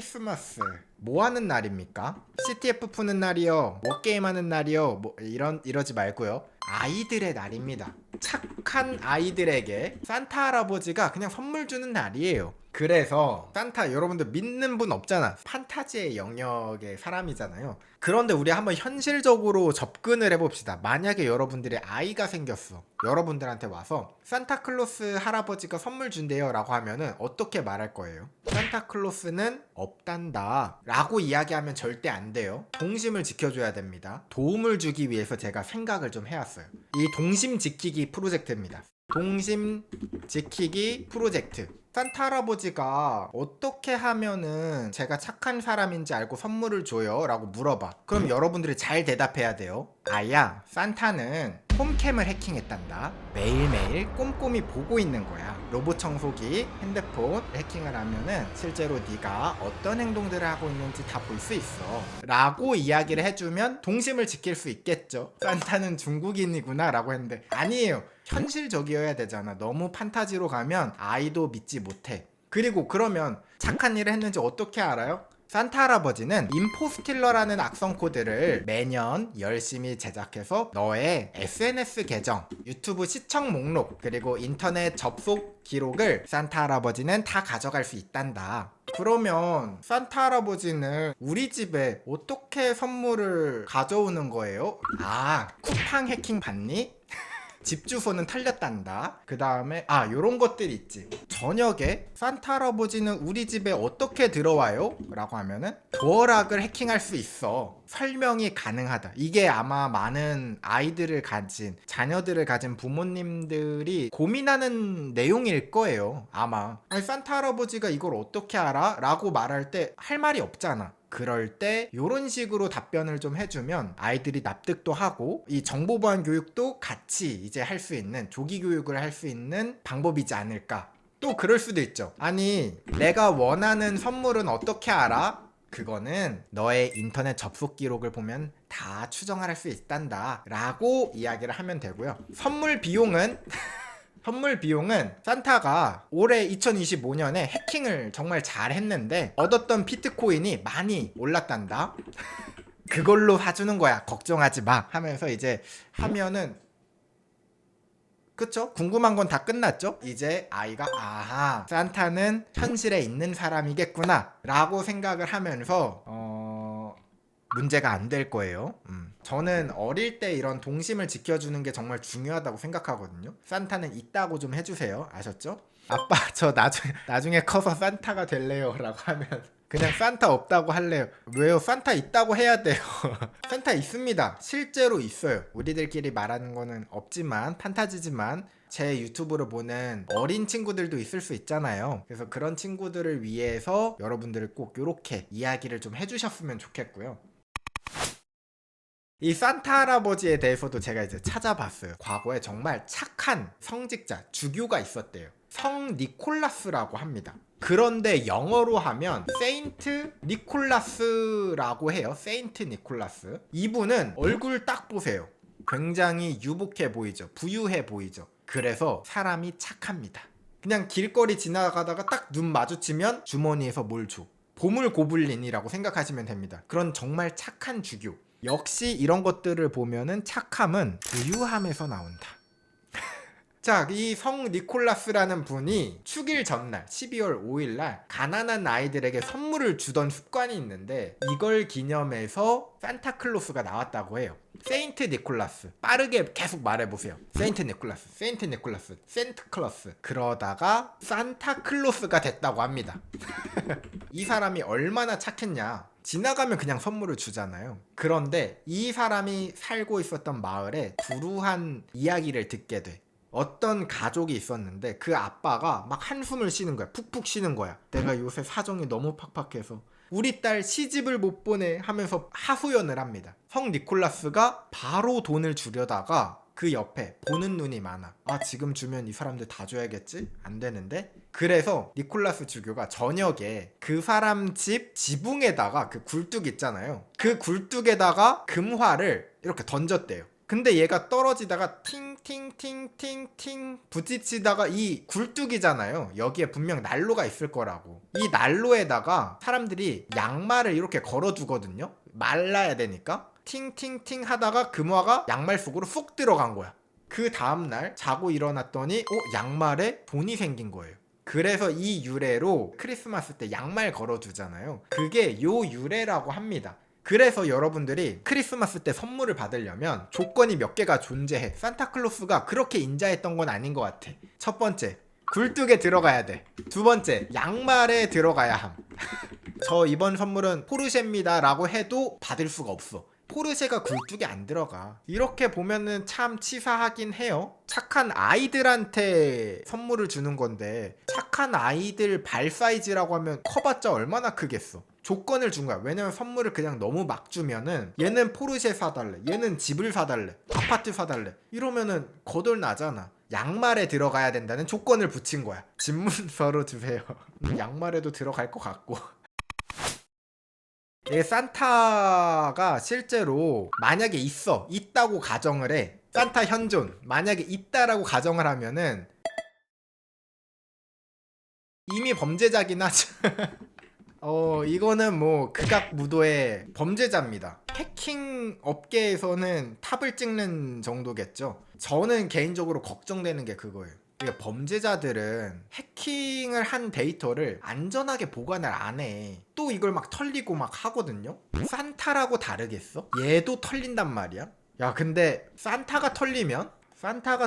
크리스마스 뭐 하는 날입니까? CTF 푸는 날이요, 뭐 게임하는 날이요, 뭐 이러지 말고요. 아이들의 날입니다. 착한 아이들에게 산타 할아버지가 그냥 선물 주는 날이에요. 그래서 산타, 여러분들 믿는 분 없잖아. 판타지의 영역의 사람이잖아요. 그런데 우리 한번 현실적으로 접근을 해봅시다. 만약에 여러분들의 아이가 생겼어. 여러분들한테 와서 산타클로스 할아버지가 선물 준대요 라고 하면은 어떻게 말할 거예요? 산타클로스는 없단다 라고 이야기하면 절대 안 돼요. 동심을 지켜줘야 됩니다. 도움을 주기 위해서 제가 생각을 좀 해왔어요. 이 동심 지키기 프로젝트입니다. 동심 지키기 프로젝트. 산타 할아버지가 어떻게 하면은 제가 착한 사람인지 알고 선물을 줘요? 라고 물어봐. 그럼 여러분들이 잘 대답해야 돼요. 아야, 산타는 홈캠을 해킹했단다. 매일매일 꼼꼼히 보고 있는 거야. 로봇 청소기, 핸드폰 해킹을 하면은 실제로 네가 어떤 행동들을 하고 있는지 다 볼 수 있어 라고 이야기를 해주면 동심을 지킬 수 있겠죠. 산타는 중국인이구나 라고 했는데 아니에요. 현실적이어야 되잖아. 너무 판타지로 가면 아이도 믿지 못해. 그리고 그러면 착한 일을 했는지 어떻게 알아요? 산타 할아버지는 임포스틸러라는 악성 코드를 매년 열심히 제작해서 너의 SNS 계정, 유튜브 시청 목록, 그리고 인터넷 접속 기록을 산타 할아버지는 다 가져갈 수 있단다. 그러면 산타 할아버지는 우리 집에 어떻게 선물을 가져오는 거예요? 아, 쿠팡 해킹 받니? 집 주소는 틀렸단다. 그 다음에 요런 것들 있지. 저녁에 산타 할아버지는 우리 집에 어떻게 들어와요? 라고 하면은 도어락을 해킹할 수 있어. 설명이 가능하다. 이게 아마 많은 아이들을 가진, 자녀들을 가진 부모님들이 고민하는 내용일 거예요. 아마. 아니, 산타 할아버지가 이걸 어떻게 알아? 라고 말할 때 할 말이 없잖아. 그럴 때 이런 식으로 답변을 좀 해주면 아이들이 납득도 하고 이 정보보안 교육도 같이 이제 할 수 있는, 조기 교육을 할 수 있는 방법이지 않을까. 또 그럴 수도 있죠. 아니, 내가 원하는 선물은 어떻게 알아? 그거는 너의 인터넷 접속 기록을 보면 다 추정할 수 있단다 라고 이야기를 하면 되고요. 선물 비용은 산타가 올해 2025년에 해킹을 정말 잘 했는데 얻었던 비트코인이 많이 올랐단다. 그걸로 사주는 거야. 걱정하지 마. 하면서 이제 하면은, 그쵸? 궁금한 건 다 끝났죠? 이제 아이가 아하, 산타는 현실에 있는 사람이겠구나 라고 생각을 하면서 문제가 안 될 거예요. 저는 어릴 때 이런 동심을 지켜주는 게 정말 중요하다고 생각하거든요. 산타는 있다고 좀 해주세요. 아셨죠? 아빠, 저 나중에 커서 산타가 될래요 라고 하면 그냥 산타 없다고 할래요. 왜요? 산타 있다고 해야 돼요. 산타 있습니다. 실제로 있어요. 우리들끼리 말하는 거는 없지만, 판타지지만 제 유튜브를 보는 어린 친구들도 있을 수 있잖아요. 그래서 그런 친구들을 위해서 여러분들을 꼭 이렇게 이야기를 좀 해주셨으면 좋겠고요. 이 산타 할아버지에 대해서도 제가 이제 찾아봤어요. 과거에 정말 착한 성직자, 주교가 있었대요. 성 니콜라스라고 합니다. 그런데 영어로 하면 세인트 니콜라스라고 해요. 세인트 니콜라스. 이분은 얼굴 딱 보세요. 굉장히 유복해 보이죠. 부유해 보이죠. 그래서 사람이 착합니다. 그냥 길거리 지나가다가 딱 눈 마주치면 주머니에서 뭘 줘. 보물 고블린이라고 생각하시면 됩니다. 그런 정말 착한 주교. 역시 이런 것들을 보면은 착함은 부유함에서 나온다. 자, 이 성 니콜라스라는 분이 축일 전날 12월 5일날 가난한 아이들에게 선물을 주던 습관이 있는데 이걸 기념해서 산타클로스가 나왔다고 해요. 세인트 니콜라스. 빠르게 계속 말해보세요. 세인트 니콜라스, 세인트 니콜라스, 센트클로스. 그러다가 산타클로스가 됐다고 합니다. 이 사람이 얼마나 착했냐. 지나가면 그냥 선물을 주잖아요. 그런데 이 사람이 살고 있었던 마을에 불우한 이야기를 듣게 돼. 어떤 가족이 있었는데 그 아빠가 막 한숨을 쉬는 거야. 푹푹 쉬는 거야. 내가 요새 사정이 너무 팍팍해서 우리 딸 시집을 못 보내 하면서 하소연을 합니다. 성 니콜라스가 바로 돈을 주려다가 그 옆에 보는 눈이 많아. 지금 주면 이 사람들 다 줘야겠지? 안 되는데? 그래서 니콜라스 주교가 저녁에 그 사람 집 지붕에다가 그 굴뚝 있잖아요. 그 굴뚝에다가 금화를 이렇게 던졌대요. 근데 얘가 떨어지다가 팅 팅팅팅팅팅 부딪히다가 이 굴뚝이잖아요. 여기에 분명 난로가 있을 거라고. 이 난로에다가 사람들이 양말을 이렇게 걸어두거든요. 말라야 되니까. 팅팅팅 하다가 금화가 양말 속으로 쑥 들어간 거야. 그 다음날 자고 일어났더니 양말에 돈이 생긴 거예요. 그래서 이 유래로 크리스마스 때 양말 걸어두잖아요. 그게 요 유래라고 합니다. 그래서 여러분들이 크리스마스 때 선물을 받으려면 조건이 몇 개가 존재해. 산타클로스가 그렇게 인자했던 건 아닌 것 같아. 첫 번째, 굴뚝에 들어가야 돼. 두 번째, 양말에 들어가야 함. 저 이번 선물은 포르쉐입니다 라고 해도 받을 수가 없어. 포르쉐가 굴뚝에 안 들어가. 이렇게 보면은 참 치사하긴 해요. 착한 아이들한테 선물을 주는 건데 착한 아이들 발 사이즈라고 하면 커봤자 얼마나 크겠어. 조건을 준 거야. 왜냐면 선물을 그냥 너무 막 주면은 얘는 포르쉐 사달래, 얘는 집을 사달래, 아파트 사달래 이러면은 거덜 나잖아. 양말에 들어가야 된다는 조건을 붙인 거야. 집문서로 주세요. 양말에도 들어갈 것 같고. 이 산타가 실제로 만약에 있다고 가정을 해. 산타 현존 만약에 있다라고 가정을 하면은 이미 범죄자긴 하죠. 이거는 뭐 극악무도의 범죄자입니다. 해킹 업계에서는 탑을 찍는 정도겠죠. 저는 개인적으로 걱정되는 게 그거예요. 이게 범죄자들은 해킹을 한 데이터를 안전하게 보관을 안 해. 또 이걸 막 털리고 막 하거든요. 산타라고 다르겠어? 얘도 털린단 말이야. 야, 근데 산타가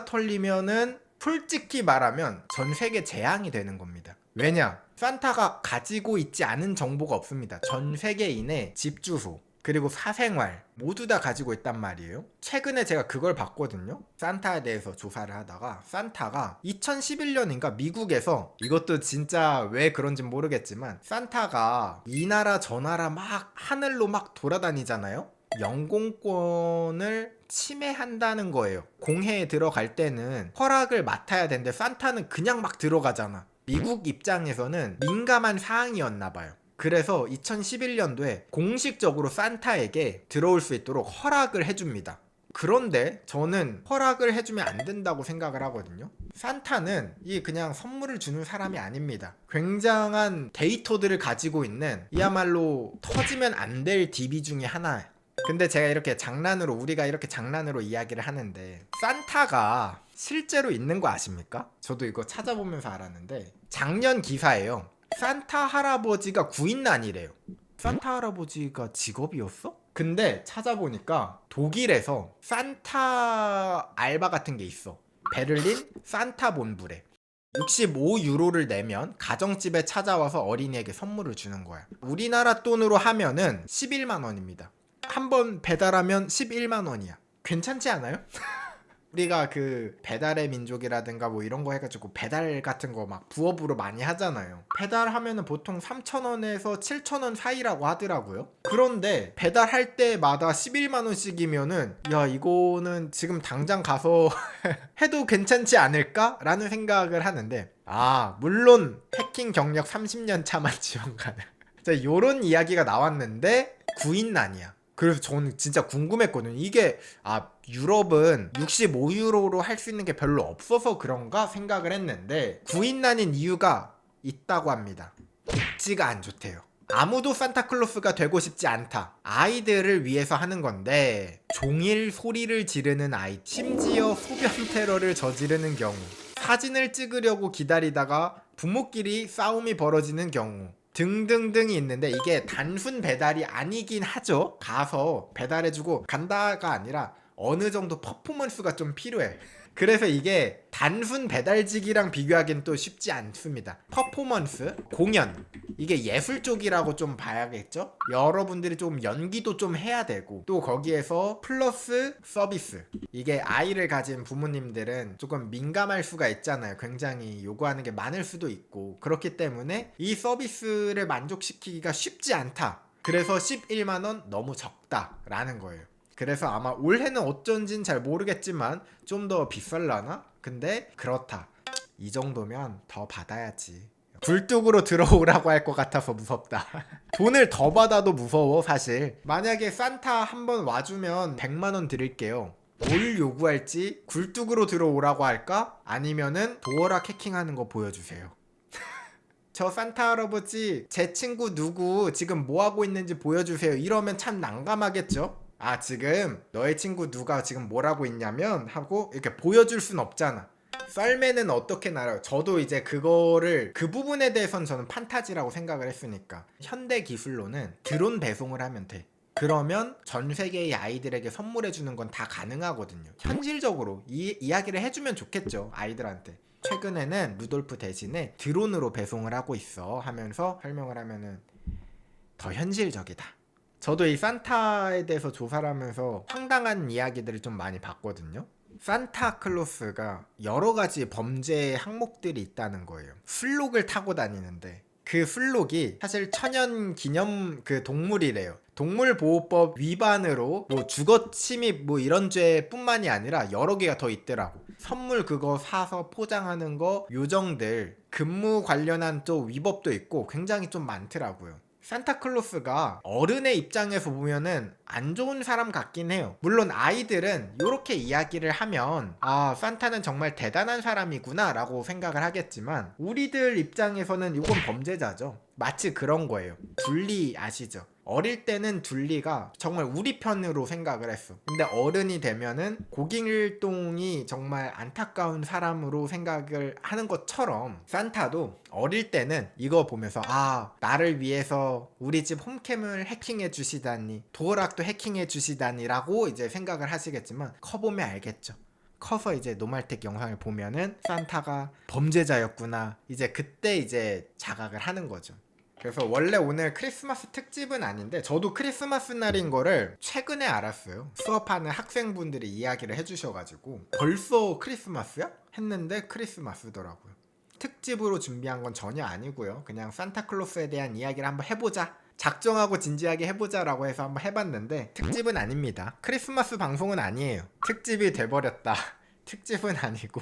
털리면은 솔직히 말하면 전 세계 재앙이 되는 겁니다. 왜냐? 산타가 가지고 있지 않은 정보가 없습니다. 전 세계인의 집 주소 그리고 사생활 모두 다 가지고 있단 말이에요. 최근에 제가 그걸 봤거든요. 산타에 대해서 조사를 하다가 산타가 2011년인가 미국에서, 이것도 진짜 왜 그런지 모르겠지만 산타가 이 나라 저 나라 막 하늘로 막 돌아다니잖아요. 영공권을 침해한다는 거예요. 공해에 들어갈 때는 허락을 맡아야 되는데 산타는 그냥 막 들어가잖아. 미국 입장에서는 민감한 사항이었나 봐요. 그래서 2011년도에 공식적으로 산타에게 들어올 수 있도록 허락을 해줍니다. 그런데 저는 허락을 해주면 안 된다고 생각을 하거든요. 산타는 그냥 선물을 주는 사람이 아닙니다. 굉장한 데이터들을 가지고 있는 이야말로 터지면 안 될 DB 중에 하나예요. 근데 제가 우리가 이렇게 장난으로 이야기를 하는데 산타가 실제로 있는 거 아십니까? 저도 이거 찾아보면서 알았는데 작년 기사예요. 산타 할아버지가 구인난이래요. 산타 할아버지가 직업이었어? 근데 찾아보니까 독일에서 산타 알바 같은 게 있어. 베를린 산타 본부래. 65유로를 내면 가정집에 찾아와서 어린이에게 선물을 주는 거야. 우리나라 돈으로 하면은 11만 원입니다. 한 번 배달하면 11만 원이야. 괜찮지 않아요? 우리가 그 배달의 민족이라든가 뭐 이런 거 해가지고 배달 같은 거 막 부업으로 많이 하잖아요. 배달하면은 보통 3,000원에서 7,000원 사이라고 하더라고요. 그런데 배달할 때마다 11만 원씩이면은 야, 이거는 지금 당장 가서 해도 괜찮지 않을까? 라는 생각을 하는데, 물론 해킹 경력 30년 차만 지원 가능. 요런 이야기가 나왔는데 구인난이야. 그래서 저는 진짜 궁금했거든요. 이게 유럽은 65유로로 할 수 있는 게 별로 없어서 그런가 생각을 했는데 구인난인 이유가 있다고 합니다. 복지가 안 좋대요. 아무도 산타클로스가 되고 싶지 않다. 아이들을 위해서 하는 건데 종일 소리를 지르는 아이, 심지어 소변 테러를 저지르는 경우, 사진을 찍으려고 기다리다가 부모끼리 싸움이 벌어지는 경우 등등등이 있는데, 이게 단순 배달이 아니긴 하죠. 가서 배달해주고 간다가 아니라 어느 정도 퍼포먼스가 좀 필요해. 그래서 이게 단순 배달직이랑 비교하기는 또 쉽지 않습니다. 퍼포먼스, 공연, 이게 예술 쪽이라고 좀 봐야겠죠? 여러분들이 좀 연기도 좀 해야 되고, 또 거기에서 플러스 서비스, 이게 아이를 가진 부모님들은 조금 민감할 수가 있잖아요. 굉장히 요구하는 게 많을 수도 있고, 그렇기 때문에 이 서비스를 만족시키기가 쉽지 않다. 그래서 11만원 너무 적다라는 거예요. 그래서 아마 올해는 어쩐진 잘 모르겠지만 좀 더 비쌀라나? 근데 그렇다. 이 정도면 더 받아야지. 굴뚝으로 들어오라고 할 것 같아서 무섭다. 돈을 더 받아도 무서워 사실. 만약에 산타 한번 와주면 100만원 드릴게요. 뭘 요구할지 굴뚝으로 들어오라고 할까? 아니면은 도어락 해킹하는 거 보여주세요. 저 산타 할아버지 제 친구 누구 지금 뭐하고 있는지 보여주세요 이러면 참 난감하겠죠? 아 지금 너의 친구 누가 지금 뭘 하고 있냐면 하고 이렇게 보여줄 순 없잖아. 썰매는 어떻게 날아요? 저도 이제 그거를 그 부분에 대해서는 저는 판타지라고 생각을 했으니까 현대 기술로는 드론 배송을 하면 돼. 그러면 전 세계의 아이들에게 선물해 주는 건 다 가능하거든요. 현실적으로 이야기를 해주면 좋겠죠, 아이들한테. 최근에는 루돌프 대신에 드론으로 배송을 하고 있어 하면서 설명을 하면은 더 현실적이다. 저도 이 산타에 대해서 조사를 하면서 황당한 이야기들을 좀 많이 봤거든요. 산타클로스가 여러 가지 범죄 항목들이 있다는 거예요. 술록을 타고 다니는데 그 술록이 사실 천연 기념 그 동물이래요. 동물보호법 위반으로 뭐 주거 침입 뭐 이런 죄뿐만이 아니라 여러 개가 더 있더라고. 선물 그거 사서 포장하는 거 요정들 근무 관련한 또 위법도 있고 굉장히 좀 많더라고요. 산타클로스가 어른의 입장에서 보면은 안 좋은 사람 같긴 해요. 물론 아이들은 이렇게 이야기를 하면 아 산타는 정말 대단한 사람이구나 라고 생각을 하겠지만 우리들 입장에서는 이건 범죄자죠. 마치 그런 거예요. 둘리 아시죠? 어릴 때는 둘리가 정말 우리 편으로 생각을 했어. 근데 어른이 되면은 고길동이 정말 안타까운 사람으로 생각을 하는 것처럼 산타도 어릴 때는 이거 보면서 아 나를 위해서 우리 집 홈캠을 해킹해 주시다니 도어락도 해킹해 주시다니 라고 이제 생각을 하시겠지만 커보면 알겠죠. 커서 이제 노말텍 영상을 보면은 산타가 범죄자였구나 이제 그때 이제 자각을 하는 거죠. 그래서 원래 오늘 크리스마스 특집은 아닌데 저도 크리스마스 날인 거를 최근에 알았어요. 수업하는 학생분들이 이야기를 해주셔가지고 벌써 크리스마스야? 했는데 크리스마스더라고요. 특집으로 준비한 건 전혀 아니고요. 그냥 산타클로스에 대한 이야기를 한번 해보자. 작정하고 진지하게 해보자 라고 해서 한번 해봤는데 특집은 아닙니다. 크리스마스 방송은 아니에요. 특집이 돼버렸다. 특집은 아니고